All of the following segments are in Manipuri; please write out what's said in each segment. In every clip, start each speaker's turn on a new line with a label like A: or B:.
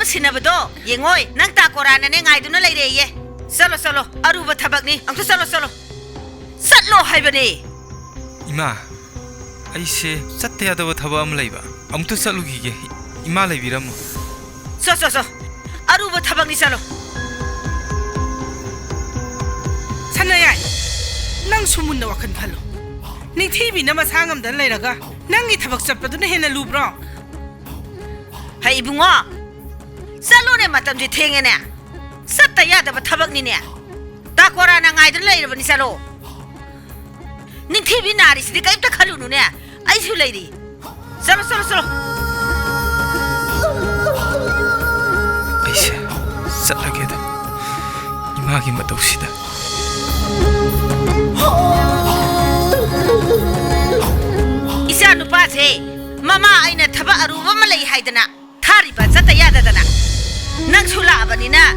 A: Sinabado, Yengoy, Nangta Koran and I do not lay ye. Solo solo, Aruba Tabakni, Uncle Solo solo. Satlo Hibani.
B: Ima, I say, Satia the Tabam labor. To Salugi, Imala Viram.
A: So, Aruba Tabakni Salo.
C: Sanaya, Nang Sumunda Wakan Palo. NINGTHIBI Namas Hangam the Leraga, Nangi Tabaksapaduna Hena Lubra.
A: Hey Bunga. Salone matam ji thengene sataya da thabak ni ne ta kora na ngai dun lai bani salo NINGTHIBI nari sidi kai ta khalu nu ne ai su lai ri salo
B: aise satlage da imagi matosida
A: isa nu pa the mama aina thaba aruba ma lai haidana thari ba sataya da na Nang Sula Banina,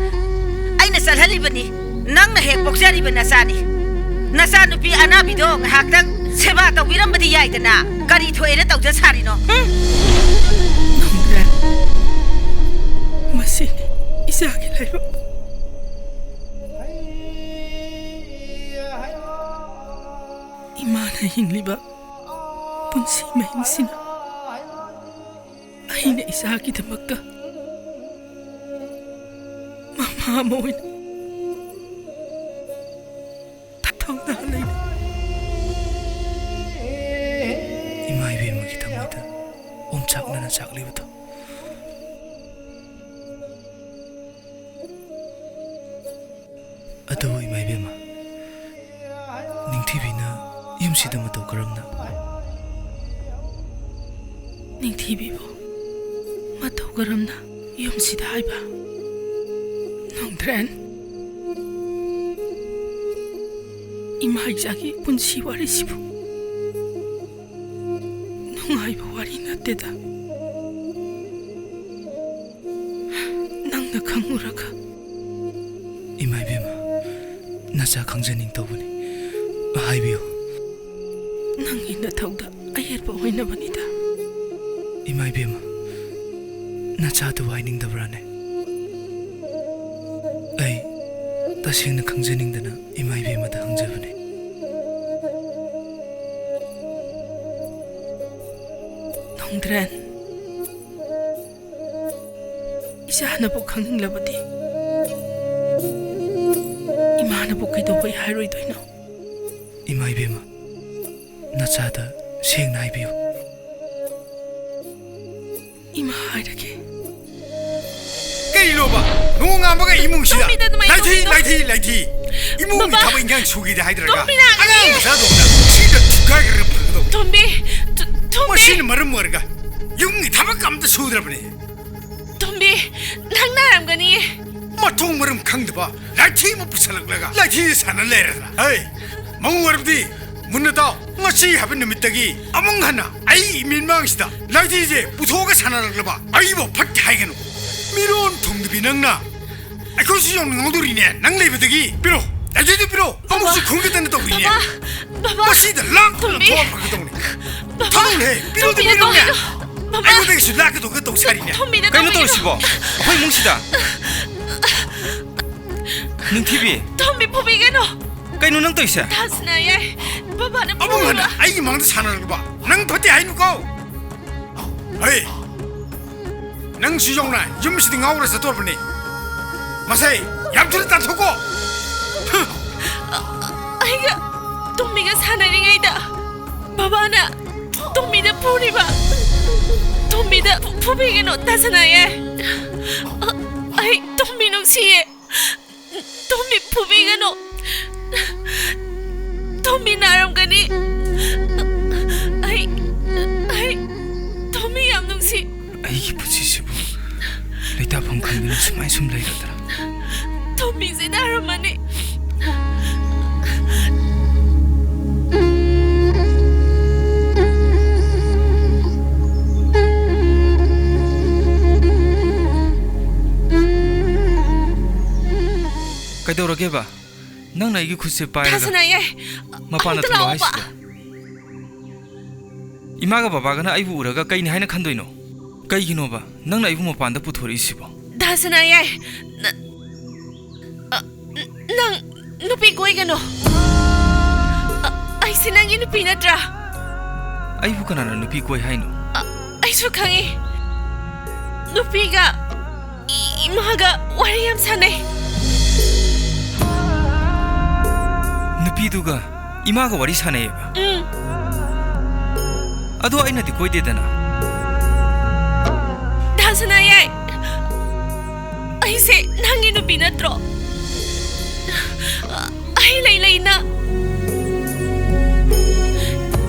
A: I Nasa Halibani, Nang the Head Boxari Banasani, Nasanupi Anabido, Haktan, Sevata, Wirambadi Yaitana, Gari to edit out the Sarino.
C: Massi, Isaki. Imana Hingliba, Punsi Mainsina, Aina Isaki the Maka. Moin. Tatong na halay.
B: Imay be makita mo ito. Umchak na nachakli ba ito? Ato imay be ma. NINGTHIBI na yumsida mo ito karam na.
C: NINGTHIBI bo. Mataw karam na yumsida ay ba? Nongdren Imahijaki punsi warisibu Nongaiba wari nateda Nangna kanguraga
B: Imay bema Nasa kangjaning tawbani Ahaybiyo
C: Nangina tawda ayerba hoina banida
B: Imay bema Nasa tuwaining dabrane Ay, tasing na kangjaning dana imay be mata hangjabane.
C: Nongdren, isa na po kanging labadi. Ima na po kayo po iharoy doy no.
B: Imay be ma, natsada siyang naibiyo.
C: Ima hayrake.
D: Kayo ba? Nung nga mga imong siya. Laiti. Imong itaba ingang sugi da haydra ka. Agang masyado na. Sida tukay ka rin pagdaw.
C: Tombi.
D: Masin maram warga. Yung itaba kamda sudra pa ni.
C: Tombi, nang naram gani.
D: Matong maram kang diba? Laiti mo pisalag laga. Laiti sana lera na. Ay, mga warap di. Muna daw, ngasi habin namitagi. Among hana, ay minmang sida. Laiti je, butoga sana laglaba. Ay mo, pati haygano. Miron 통급이 낭나. 아코시 좀 낭도리네. 낭레베드기. 비로. 나제도 비로. 아무스 공격된다 또 우리네. 마시다 랑 통비. 통비. 비로도 비로네. 아이고 되게 술라게도 그 동살이네.
B: 그럼 또 오시고. 거의 뭉치다. NINGTHIBI.
C: 통비 포비게노.
B: Kay nung to isa.
C: Tas na ye. Baba na po.
D: Amo nga ay mang sana ba. Nang pati ay nuko. Hey. Nang siyong na yumsi ding awra sa torpani. Masay, yamtul ta thoko.
C: Aiga tumiga sana ring aida. Baba na tumida puri ba. Tumida pubigeno tasana ye. Ay tuminong siye. Tumi pubigeno. Tumi naram gani. Ay Tumi yang
B: ꯑꯩꯒꯤ ꯄꯨꯟꯁꯤꯁꯤꯕꯨ ꯂꯩꯇꯥꯐꯝ ꯈꯪꯗꯅ ꯁꯨꯃꯥꯏ ꯁꯨꯝ ꯂꯩꯔꯗ꯭ꯔꯥ
E: ꯊꯣꯝꯕꯤꯁꯦ ꯅꯥꯔꯝꯃꯅꯤ
B: ꯀꯩꯗꯧꯔꯒꯦꯕ ꯅꯪꯅ ꯑꯩꯒꯤ ꯈꯨꯠꯁꯦ ꯄꯥꯏꯔꯒ
E: ꯊꯥꯖꯅꯥꯏꯌꯦ
B: ꯃꯄꯥꯟꯗ ꯊꯣꯛꯂꯛꯑꯣ ꯍꯥꯏꯁꯤꯕꯣ 이마가 바바가나 아이부 우라가 까이니 하이나 칸도이노 까이기노바 낭나 아이부 모반다 부토리시보
E: 다스나야 낭 누피 고이가노 아이스 낭이 누피 나트라
B: 아이부 가나나 누피 고이 하이노
E: 아이수 강이 누피가 이마가 와리암 사네
B: 누피두가 이마가 와리 사네예바 아도 아이나디 고이데다나
E: 다스나야 아이세 낭이 누피 나트로 아이 레이레이나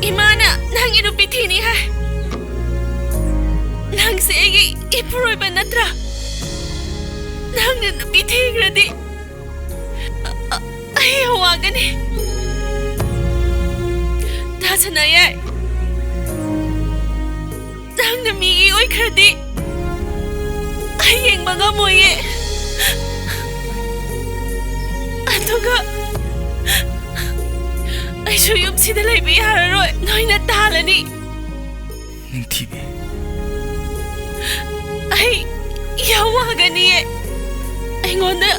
E: 이마나 낭이 누피 티니 하 낭세에게 이프로이바 나트라 낭는 누피 티그라디 아이 와가니 다스나야 낭는 미기 오이크라디 아이행 마가 뭐예 아토가 아이쇼 юм치다 레이비 하라로 너희나 따라니
B: 닝티비
E: 아이 야와가니에 아이고나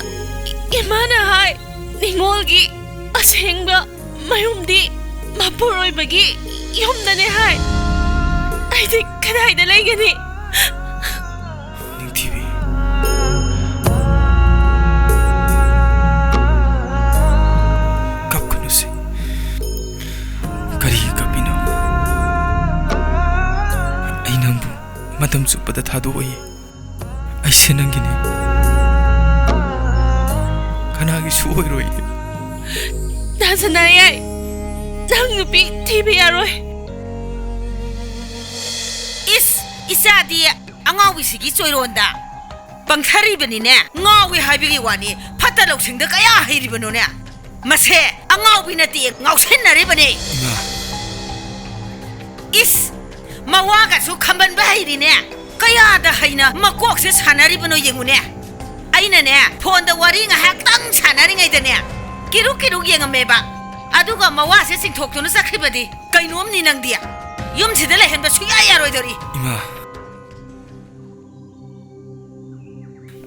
E: 이마나 하이 닝올기 아생바 마용디 마포로이바기 염나네 하이 아이디 그다이다 레이가니
B: 닝티비 갑그누세 가리 갑비노 아이남부 마담 suppada 타도이 아이세난기네 가나기 수오이로이
E: 다스나야 낭 누피 티비야로이
A: 이사디 앙아위시기 쪼이론다 방타리버니네 ngāwi 하이비기 와니 파타록싱다 까야 하이리버노네 마세 앙아위나티 ngā우신나리버니 이스 마와가수 캄반바 하이리네 까야다 하이나 마콕세 사나리버노 yengu네 아이나네 폰다 와리가 학당 사나리가이다네 기룩기룩 yengam메바 아두가 마와세 싱톡토는 사크리버디 까이놈니 낭디야 юм치다 레헨바 수야야로이더리
B: 이마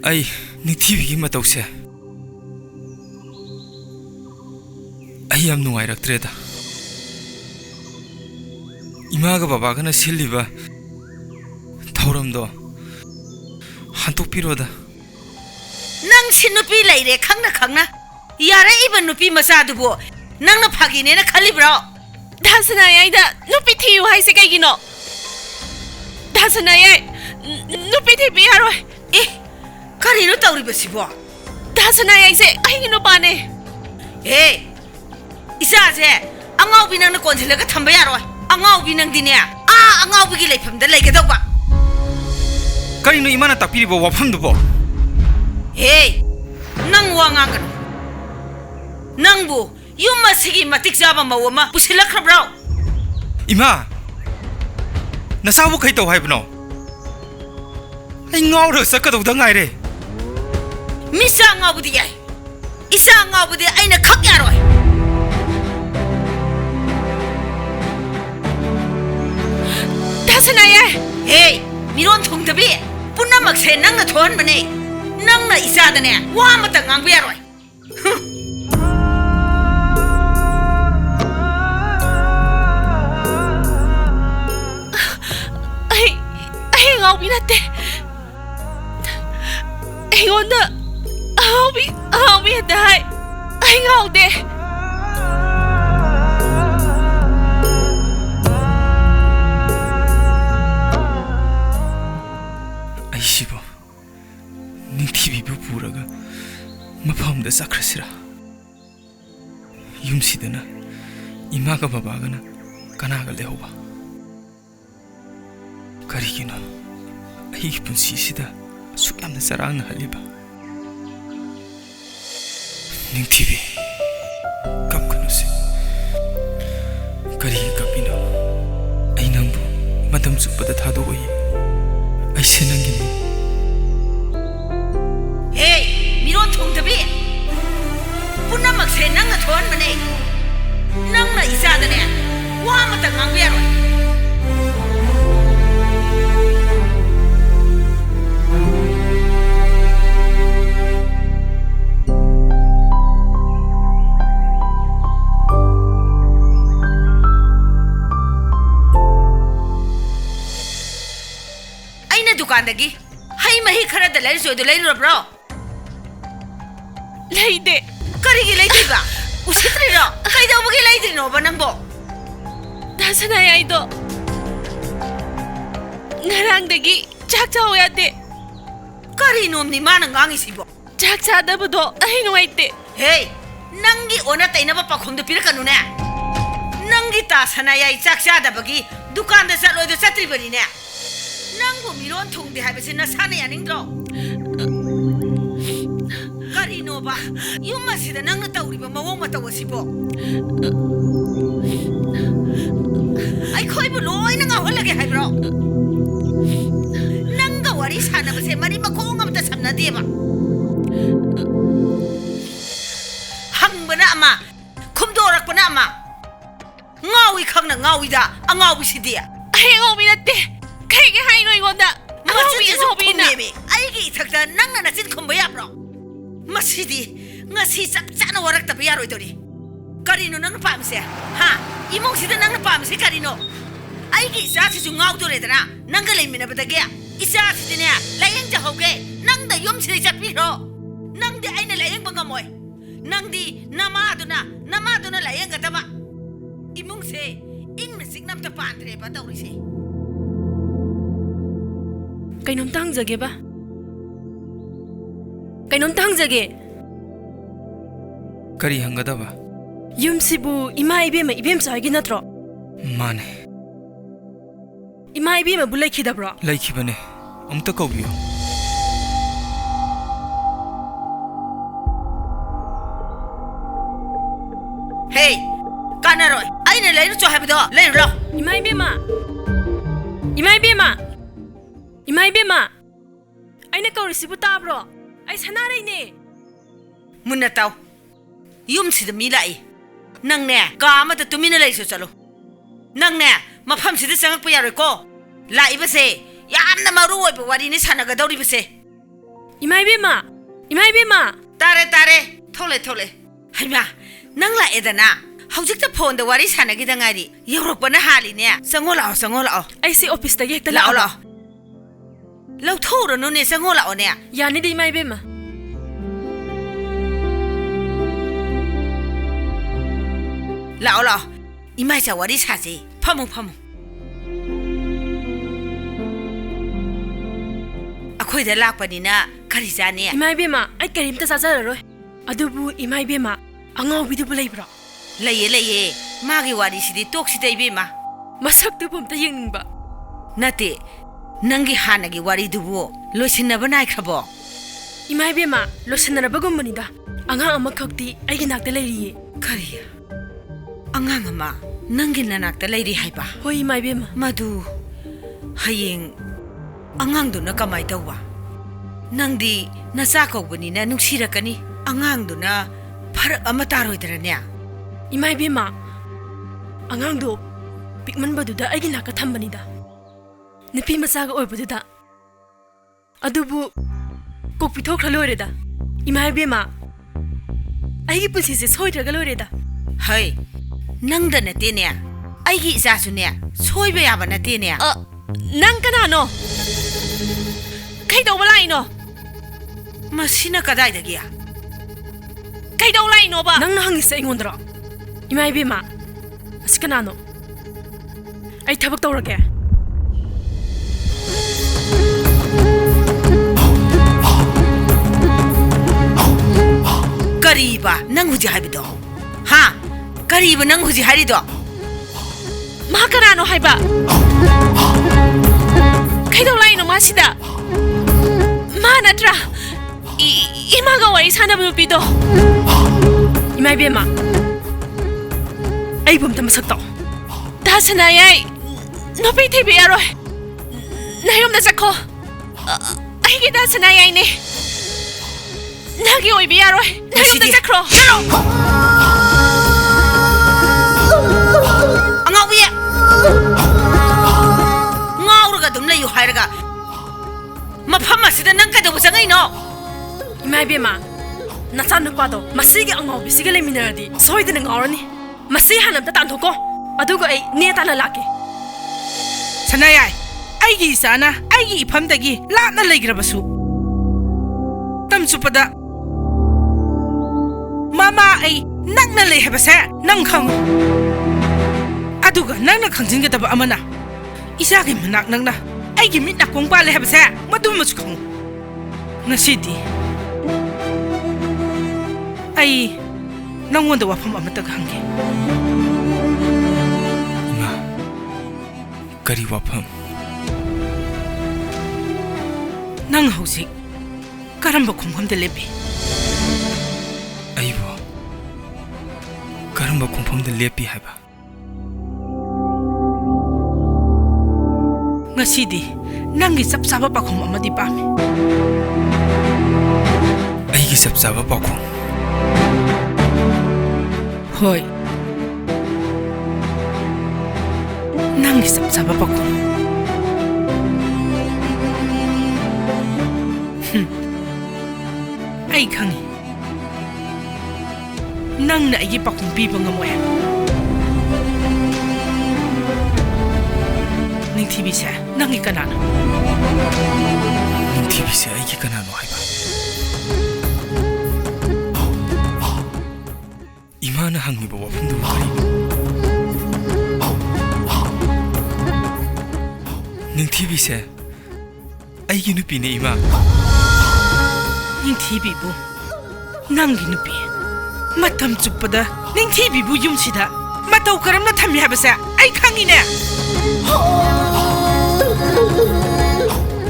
B: 아이 닝티비기 마토세 아이 ꯌꯥꯝ ꯅꯨꯡꯉꯥꯏꯔꯛꯇ꯭ꯔꯦꯗ 이마가 바바가나 실리바 ꯊꯧꯔꯝꯗꯣ 한독피로다
A: 낭신 누피 레이레 캉나 야라 이번 누피 마사두보 낭나 파기네나 칼리브로
E: 다스나야이다 누피 티유 하이세 가이기노 다스나야 누피 티비야로이
A: 에 카리노 따우리버시보
E: 다스나야 이세 아이기노 바네
A: 에 이사세 앙아우비 낭나 꼰슬레가 탐바야로 앙아우비 낭디네 앙아우비기 레이팜다 레이게도바
B: 까이노 이마나 딱피리보 와팜도보
A: 에이 낭 왕앙가노 낭부 юм마시기 마틱자바 마워마 부실라크라브라우
B: 이마 나사부 카이토 하이브노 아이 ngā우르 싹가도다 ngā이레
A: 미사 ngā부디 야이 이사 ngā부디 아이나 칵야로이
E: 다스나야
A: 에이 미론 통답이 뿌나막세 낭나 토한바네 낭나 이사다네 와마타 ngāng비야로이
E: 아이 ngāubi natte 아이고나 ngāubi hadda hai 아이 ngāude
B: 아이시보 닝티비부 부라가 마파움다 사크라시라 юм시드나 이마가 바바가나 까나가 레호바 가리기노 아이 ꯑꯩꯒꯤ ꯄꯨꯟꯁꯤꯁꯤꯗ ꯁꯨꯛ ꯌꯥꯝꯅ ꯆꯔꯥꯡꯅꯍꯜꯂꯤꯕ ꯅꯤꯡꯊꯤꯕꯤ ꯀꯞꯀꯅꯨꯁꯦ ꯀꯔꯤꯒꯤ ꯀꯞꯄꯤꯅꯣ ꯑꯩ ꯅꯪꯕꯨ ꯃꯇꯝ ꯆꯨꯞꯄꯗ ꯊꯥꯗꯣꯛꯑꯣꯏ ꯑꯩꯁꯦ ꯅꯪꯒꯤꯅꯤ
A: ꯍꯦ ꯃꯤꯔꯣꯟ ꯊꯨꯡꯗꯕꯤ ꯄꯨꯝꯅꯃꯛꯁꯦ ꯅꯪꯅ ꯊꯣꯛꯍꯟꯕꯅꯦ ꯅꯪꯅ ꯏꯆꯥꯗꯅꯦ ꯋꯥ ꯑꯃꯇ ꯉꯥꯡꯕ ꯌꯥꯔꯣꯏ दुकानदगी हई मही खरद लैरसोयदो लैरुरब्रो
E: लैदे
A: करिगी लैदिबा उसित्रिरो कैदौबगी लैदिनोबा नंबो
E: Dasna याइदो ngarangdagi chak chaw yade
A: करी नोमनी माना ngangisibो
E: chak chadabdo ai nuaite
A: हे नंगी ओना तैनबा पखोंदो पिरकनुने नंगी तासना याइ चak chadabगी दुकान दा चलोयदो चत्रिबनिने नंगो मिरोन थोंदे हाइबसे नसाने यानिंद्रो करिनोबा युमसिदा नंगना तौरिबा मवों मतवसिबो आई खोइबो लोइना गाहोलगे हाइब्रो नंगा वारी सानबसे मरी मखोंग अमता समनादेबा हंगबना अमा खुमदोरकपना अमा ngawi khangna ngawida angawi sidi
E: ai ngawi natte Kaya hai no igonda.
A: Machi so bina. Ai gi thakta nangna na chin khumba ya bro. Masidi ngasi chak chana warak ta biya roi dori. Karino nang pamse. Ha, imong sida nang pamse karino. Ai gi sa si su ngaw dore dana. Nangga lai mina bata ge. Isa si ne layang ja hoge. Nang da yom si ja pi ro. Nang di ai na layang banga moy. Nang di nama duna layang ga tama. Imong se ing na signam ta pandre ba dori se.
E: Kainom tangjage ba? Kainom tangjage.
B: Kari hangadaba?
E: Yumsibu ima ibema ibem saigi natro.
B: Mane.
E: Ima ibema bu laikhidabro.
B: Laikhibane. Amta kaubiyo.
A: Hey, kanaroi. Aina lairu cho habido. Lairu lo.
E: Ima ibema. Ima ibema. Imai bema aina kaurisibu tabro ai sanare ne
A: munna taw yum sida mi lai nang ne ka ma ta tumina lai so chalo nang ne mafam sida sangak pa yaroi ko lai base yamna maru oi ba wari ni sanaga dawri base
E: imai bema
A: tare thole haima nang la edana hojik ta phone da wari sanagi da ngari yorok bana hali ne sangolao
E: ai si office ta yek ta
A: lao lau thoro no ne sangola one
E: yani di mai bema
A: lao imai cha wari sa je phamu akhoi da lakpani na kari jane
E: imai bema ai karim ta sajara roi adubu imai bema angau bidu bulai bro
A: leye magi wari sidi toksi dai bema
E: masak tu pum ta yengba
A: nate nangi hanagi wari dubu losinna banai khabo
E: imai bema losinna bagum manida anga ama khakti aigi nakta leiri
A: kariya anga ama nangi nanakta leiri haiba
E: hoi imai bema
A: madu hayeng angang du na kamai tawwa nangdi nasa kawbani na nungsirakani angang du na phar ama taroi daranya
E: imai bema angang du pikman badu da aigi nakka thambanida Nipi masaga oi bududa adubu kokpi thokra loreda imai bema aigi pusi se soidraga loreda
A: hai nangda na te ne aigi isa su ne soiba yaba na te ne
E: nang kana no kai do balai no
A: masina kadai da giya
E: kai do lai no ba nang na hangi se ingondra imai bema askana no ai thabak tawrage
A: Kariba nang huji haibido ha kariba nang huji harido
E: ma karano haiba kaido lai no masida ꯃꯥ ꯅꯠꯇ꯭ꯔꯥ ꯏꯃꯥꯒ ꯋꯥꯔꯤ ꯁꯥꯟꯅꯕ ꯅꯨꯄꯤꯗꯣ ꯏꯃꯥ ꯏꯕꯦꯝꯃ ꯑꯩꯕꯨ ꯑꯝꯇ ꯃꯁꯛ ꯇꯥꯛꯑꯣ ꯗꯥ ꯁꯅꯥꯌꯥꯏ ꯅꯨꯄꯤ ꯊꯤꯕ ꯌꯥꯔꯣꯏ ꯅꯌꯨꯝꯗ ꯆꯠꯈꯣ ꯑꯩꯒꯤ ꯗꯥ ꯁꯅꯥꯌꯥꯏꯅꯦ ꯅꯪꯒꯤ ꯑꯣꯏꯕ ꯌꯥꯔꯣꯏ ꯅꯌꯨꯝꯗ ꯆꯠꯈ꯭ꯔꯣ
A: ꯑꯉꯥꯎꯕꯤ ꯉꯥꯎꯔꯒ ꯑꯗꯨꯝ ꯂꯩꯌꯨ ꯍꯥꯏꯔꯒ ꯃꯐꯝ ꯑꯁꯤꯗ ꯅꯪ ꯀꯩꯗꯧꯕ ꯆꯪꯉꯛꯏꯅꯣ
E: ꯏꯃꯥ ꯏꯕꯦꯝꯃ ꯅꯆꯥꯅꯨꯄꯥꯗꯣ ꯃꯁꯤꯒꯤ ꯑꯉꯥꯎꯕꯤꯁꯤꯒ ꯂꯩꯃꯤꯟꯅꯔꯗꯤ ꯁꯣꯏꯗꯅ ꯉꯥꯎꯔꯅꯤ ꯃꯁꯤ ꯍꯥꯟꯅ ꯑꯝꯇ ꯇꯥꯟꯊꯣꯛꯀꯣ ꯑꯗꯨꯒ ꯑꯩ ꯅꯦ ꯇꯥꯟꯅ ꯂꯥꯛꯀꯦ
C: ꯁꯅꯥꯌꯥꯏ ꯑꯩꯒꯤ ꯏꯆꯥꯅ ꯑꯩꯒꯤ ꯏꯐꯝꯗꯒꯤ ꯂꯥꯞꯅ ꯂꯩꯈ꯭ꯔꯕꯁꯨ ꯇꯝ ꯆꯨꯞꯄꯗ ꯃꯃꯥ ꯑꯩ ꯅꯛꯅ ꯂꯩ ꯍꯥꯏꯕꯁꯦ ꯅꯪ ꯈꯪꯉꯨ ꯑꯗꯨꯒ ꯅꯪꯅ ꯈꯪꯖꯤꯟꯒꯗꯕ ꯑꯃꯅ ꯏꯆꯥꯒꯤ ꯃꯅꯥꯛ ꯅꯪꯅ ꯑꯩꯒꯤ ꯃꯤꯠ ꯅꯥꯀꯣꯡ ꯄꯥꯜꯂꯦ ꯍꯥꯏꯕꯁꯦ ꯃꯗꯨꯃꯁꯨ ꯈꯪꯉꯨ ꯉꯁꯤꯗꯤ ꯑꯩ ꯅꯪꯉꯣꯟꯗ ꯋꯥꯐꯝ ꯑꯃꯇ ꯍꯪꯒꯦ
B: 이마 그리 와펌
C: ꯅꯪ ꯍꯧꯖꯤꯛ ꯀꯔꯝꯕ ꯈꯣꯡꯐꯝꯗ ꯂꯦꯞꯄꯤ
B: 아이고 그런 공품들 랩비 해봐
C: ꯉꯁꯤꯗꯤ ꯅꯪꯒꯤ ꯆꯞ ꯆꯥꯕ ꯄꯥꯈꯨꯝ ꯑꯃꯗꯤ ꯄꯥꯝꯃꯤ
B: 아이기 섭잡아 빠고
C: ꯍꯣꯏ ꯅꯪꯒꯤ ꯆꯞ ꯆꯥꯕ ꯄꯥꯈꯨꯝ ꯑꯩ ꯈꯪꯉꯤ ꯅꯪꯅ ꯑꯩꯒꯤ ꯄꯥꯈꯨꯝ ꯄꯤꯕ ꯉꯝꯃꯣꯏ ꯍꯥꯏꯕ ꯅꯤꯡꯊꯤꯕꯤꯁꯦ ꯅꯪꯒꯤ ꯀꯅꯥꯅꯣ
B: TV세 아이기 까나노 해봐 이마나 항미보 와품도 가리 능 TV세 아이기 누피네 이마
C: ꯅꯤꯡꯊꯤꯕꯤꯕꯨ ꯅꯪꯒꯤ ꯅꯨꯄꯤ ꯃꯇꯝ ꯆꯨꯞꯄꯗ ꯅꯤꯡꯊꯤꯕꯤꯕꯨ ꯌꯨꯝꯁꯤꯗ ꯃꯇꯧ ꯀꯔꯝꯅ ꯊꯝꯃꯤ ꯍꯥꯏꯕꯁꯦ ꯑꯩ ꯈꯪꯉꯤꯅꯦ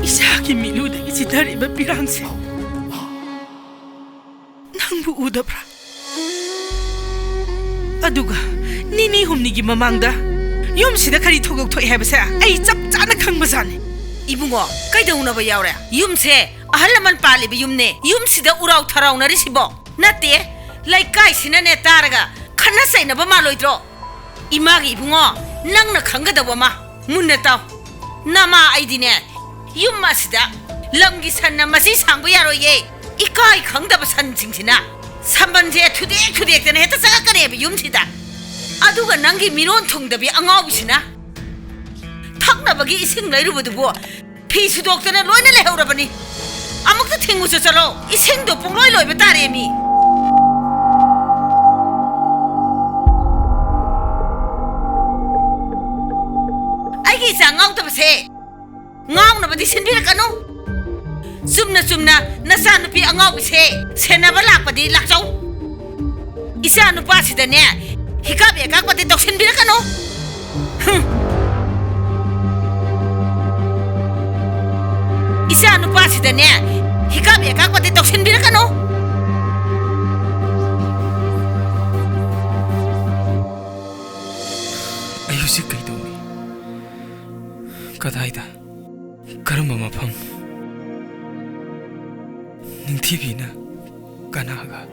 C: 이삭이 미루되기 지다리며 비랑새 낭부 우더브라 아두가 니니 홈니기 마망다 염시다 카리 토곡토이 해보세 아이 짭짜나 강바사니
A: 이붕어 까이다우나봐 야오래 윰세 아할라만 빨리비 윰네 윰시다 우라우 타라우나리 시보 나띠 라이까이 시나네 따라가 칸나사이나봐 말로이드로 이마기 이붕어 낭나 강가다봐마 문네따오 나마 아이디네 윰마시다 럼기 산나 마시 상부야로예 이까이 강다봐 산징시나 3번제 투대투대되는 해다 싸가까네 윰시다 아두가 난기 미론 통답이 앙아우시나 탁나박이 이생 레르부두부 피수독되는 로이네 레우라버니 아무것도 탱무서서로 이생도 뽕로이 로이베 따레미 아이기 이상 앙아우다바세 ꯉꯥꯎꯅꯕꯗꯤ ꯁꯤꯟꯕꯤꯔꯛꯀꯅꯨ ꯆꯨꯝꯅ ꯅꯆꯥꯅꯨꯄꯤ ꯑꯉꯥꯎꯕꯤꯁꯦ ꯁꯦꯟꯅꯕ ꯂꯥꯛꯄꯗꯤ ꯂꯥꯛꯆꯧ ꯏꯆꯥꯅꯨꯄꯥꯁꯤꯗꯅꯦ ꯍꯤꯀꯥꯞ ꯑꯦꯀꯥꯛꯄꯗꯤ ꯇꯧꯁꯤꯟꯕꯤꯔꯛꯀꯅꯨ 이샤누빠시다네 히카비에 갖고 대 떡신비라카노
B: 아유시 까이도미 까다이다 까르마 마팜 닝티비나 까나가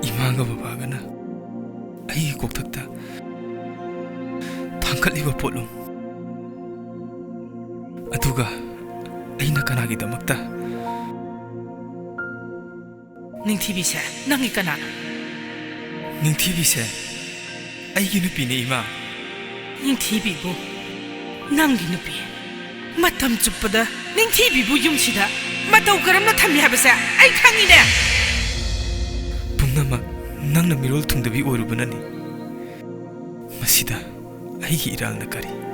B: 이마가 바바가나 아이 꼭탁다 방칼리바 볼롱 아두가 아이나 까나기다막다
C: 닝티비세 낭이 까나
B: 닝티비세 아이기 누피네 이마
C: 닝티비부 낭기 누피 마탐 쭈쁘다 닝티비부 융시다 마타우 까람나 탐미 하베세 아이 캉이네
B: 붕나마 낭나 미롤 퉁다비 오르브나니 마시다 아이기 이랄나 까리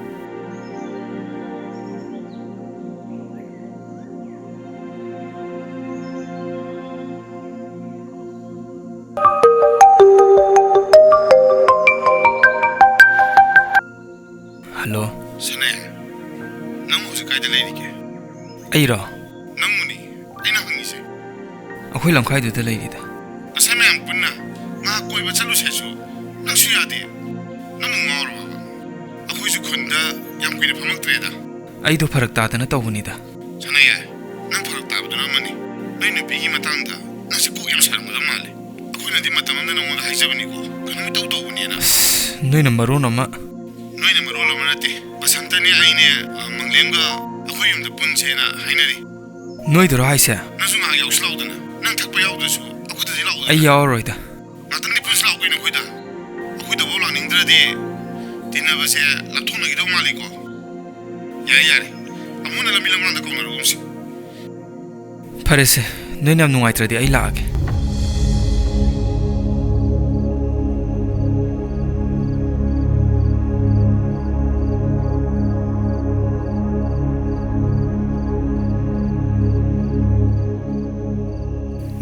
D: Sonia, nang usi kaya dalay ni ke?
B: ꯑꯩꯔꯣ
D: ꯅꯪꯃꯨꯅꯤ ꯑꯩꯅ ꯍꯪꯉꯤꯁꯦ
B: ꯑꯩꯈꯣꯏ ꯂꯝꯈꯥꯏꯗꯨꯗ ꯂꯩꯔꯤꯗ
D: ꯉꯁꯥꯏ ꯃꯌꯥꯝ ꯄꯨꯟꯅ ꯉꯥꯏꯍꯥꯛ ꯀꯣꯏꯕ ꯆꯠꯂꯨꯁꯦꯁꯨ ꯅꯪꯁꯨ ꯌꯥꯗꯦ ꯅꯪꯕꯨ ꯉꯥꯎꯔꯕ ꯑꯩꯈꯣꯏꯁꯨ ꯈꯨꯟꯗ ꯌꯥꯝ ꯀꯨꯏꯅ ꯐꯝꯃꯛꯇ꯭ꯔꯦꯗ
B: ꯑꯩꯗꯣ ꯐꯔꯛ ꯇꯥꯗꯅ ꯇꯧꯕꯅꯤꯗ
D: ꯁꯅ ꯌꯥꯏ ꯅꯪ ꯐꯔꯛ ꯇꯥꯕꯗꯨꯅ ꯑꯃꯅꯤ ꯅꯣꯏ ꯅꯨꯄꯤꯒꯤ ꯃꯇꯥꯡꯗ ꯅꯪꯁꯦ ꯀꯣꯛ ꯌꯥꯝ ꯁꯥꯔꯝꯒꯗꯕ ꯃꯥꯜꯂꯦ ꯑꯩꯈꯣꯏꯅꯗꯤ ꯃꯇꯝ ꯑꯃꯗ ꯅꯉꯣꯟꯗ ꯍꯥꯏꯖꯕꯅꯤꯀꯣ ꯀꯩꯅꯣꯝ ꯏꯇꯧ ꯇꯧꯕꯅꯦꯅ
B: ꯅꯣꯏꯅ ꯃꯔꯣꯟ ꯑꯃ
D: ꯅꯠꯇꯦ ꯕꯁꯟꯇꯅꯦ ꯑꯩꯅꯦ ꯃꯪꯂꯦꯝꯒ ꯑꯩꯈꯣꯏ ꯌꯨꯝꯗ ꯄꯨꯟꯁꯦꯅ ꯍꯥꯏꯅꯔꯤ
B: ꯅꯣꯏꯗꯔꯣ ꯍꯥꯏꯁꯦ
D: ꯅꯪꯁꯨ ꯉꯥꯏꯍꯥꯛ ꯌꯥꯎꯁꯤ ꯂꯥꯎꯗꯅ ꯅꯪ ꯊꯛꯄ ꯌꯥꯎꯗ꯭ꯔꯁꯨ ꯑꯩꯈꯣꯏꯗꯗꯤ ꯂꯥꯛꯎ
B: ꯑꯩ ꯌꯥꯎꯔꯔꯣꯏꯗ
D: ꯉꯥꯛꯇꯪꯗꯤ ꯄꯨꯟꯁꯤ ꯂꯥꯛꯎ ꯀꯩꯅꯣ ꯑꯩꯈꯣꯏꯗꯐꯥꯎ ꯂꯥꯛꯅꯤꯡꯗ꯭ꯔꯗꯤ ꯇꯤꯟꯅꯕꯁꯦ ꯂꯥꯞꯊꯣꯛꯅꯈꯤꯗꯧ ꯃꯥꯜꯂꯤꯀꯣ ꯌꯥꯔꯦ ꯑꯃꯨꯛꯅ ꯂꯝꯕꯤ ꯂꯝꯂꯥꯡꯗ ꯀꯧꯅꯔꯒꯨꯝꯁꯤ
B: ꯐꯔꯦꯁꯦ ꯅꯣꯏꯅ ꯌꯥꯝ ꯅꯨꯡꯉꯥꯏꯇ꯭ꯔꯗꯤ ꯑꯩ ꯂꯥꯛꯑꯒꯦ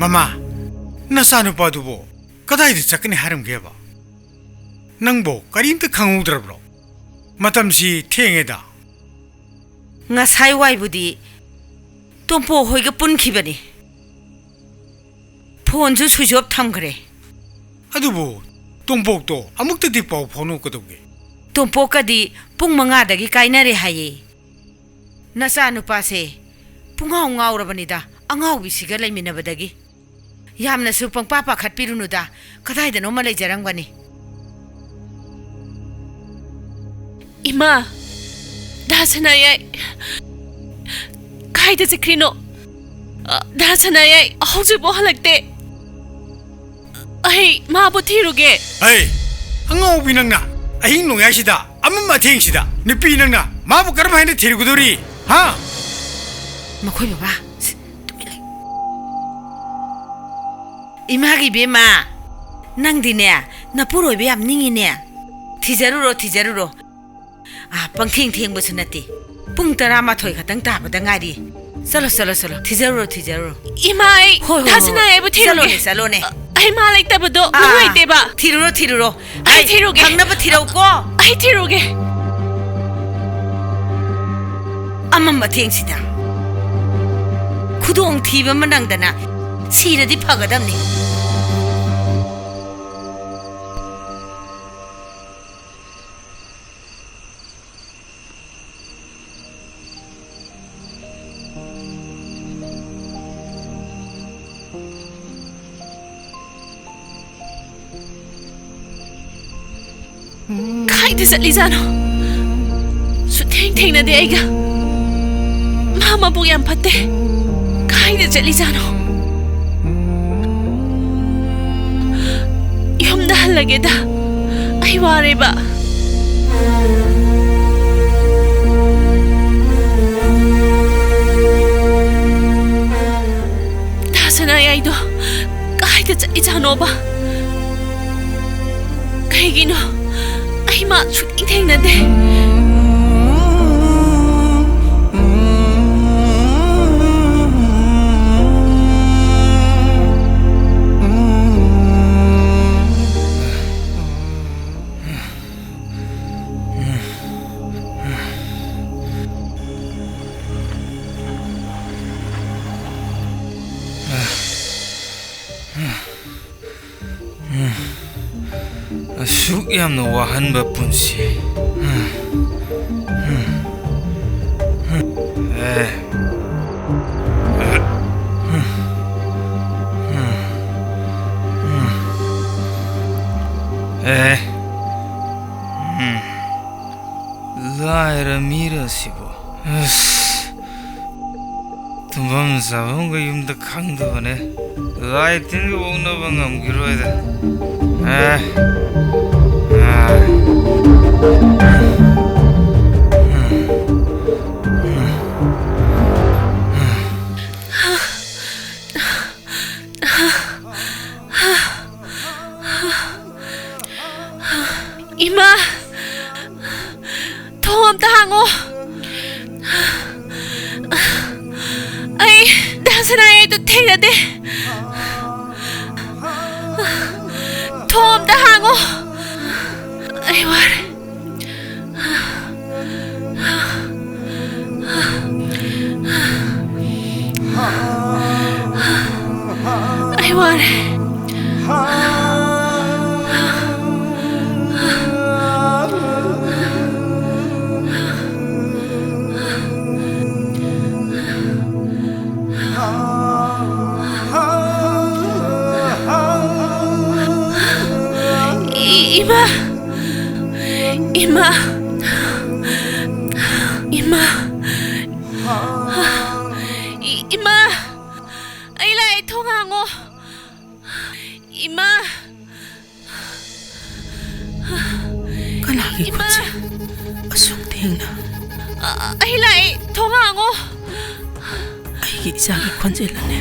D: ꯃꯃꯥ ꯅꯆꯥꯅꯨꯄꯥꯗꯨꯕꯨ ꯀꯗꯥꯏꯗ ꯆꯠꯀꯅꯤ ꯍꯥꯏꯔꯝꯒꯦꯕ ꯅꯪꯕꯨ ꯀꯔꯤꯝꯇ ꯈꯪꯍꯧꯗ꯭ꯔꯕ꯭ꯔꯣ ꯃꯇꯝꯁꯤ ꯊꯦꯡꯉꯦꯗ
A: Ngasai waibudi Tumpo hoiga punkhibani Phone switch off thamgre
D: ꯑꯗꯨꯕꯨ ꯇꯣꯝꯄꯣꯛꯇꯣ ꯑꯃꯨꯛꯇꯗꯤ ꯄꯥꯎ ꯐꯥꯎꯅꯧꯀꯗꯧꯒꯦ
A: ꯇꯣꯝꯄꯣꯛꯀꯗꯤ ꯄꯨꯡ 5ꯗꯒꯤ ꯀꯥꯏꯅꯔꯦ ꯍꯥꯏꯌꯦ ꯅꯆꯥ ꯅꯨꯄꯥꯁꯦ ꯄꯨꯡꯉꯥꯎ ꯉꯥꯎꯔꯕꯅꯤꯗ ꯑꯉꯥꯎꯕꯤꯁꯤꯒ ꯂꯩꯃꯤꯟꯅꯕꯗꯒꯤ ꯌꯥꯝꯅꯁꯨ ꯄꯪꯄꯥ ꯄꯥꯈꯠꯄꯤꯔꯨꯅꯨꯗ ꯀꯗꯥꯏꯗꯅꯣꯃ ꯂꯩꯖꯔꯝꯒꯅꯤ
E: Ima Dasanayai Kaida Zikrino Dasanayai Hausibo halakte Ay Mabutiruge
D: Ay Angawi nangna Ahin no yashida Amma thingsida Nipi nangna Mabu karmaine thirguduri Ha
A: Makoi baba Imagi bema Nangdine Napuroi be am ningine Thijaruro Pangthing thing was nati. Pung tarama toy katang tapa dangari. Salo. Tizaro.
E: Imai Dasanayai Butirge
A: Salone.
E: Ay Malak Tabado Nawai Deba
A: Tiro.
E: Ay Tiruge
A: Hangaba tiro ko.
E: Ay Tiruge
A: Amamba thingsida. Kudong thiba manangdana. Sira di pagadamni.
E: Kaida Zatlizano Suting na diega Mama po yan pate Kaida Zatlizano Yung dahil lagi da Ay wari ba Dasanayay do Kaida Zatlizano ba Kaya gino Ay ma shooting na de
B: Asuk yamna wahanba punsi Laira mira sibo Tumbam sabunga yumda khangdabane Lai tinga wongna bangam giroida
E: Ima Thom tahango Ay Dasanayay to tingna de Thom tahango Ay wari Ay ware. Ima. Ima. Ima. Ima. Ay lai thong ango. Ima.
C: Kanagi ko siya. Asong tingna.
E: Ay lai thong ango.
C: Ay isagi konjela ne.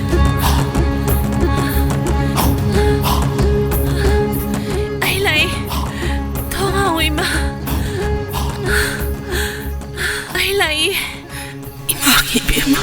E: Ay lai thong ango ima. Ay lai.
C: Imagi bema.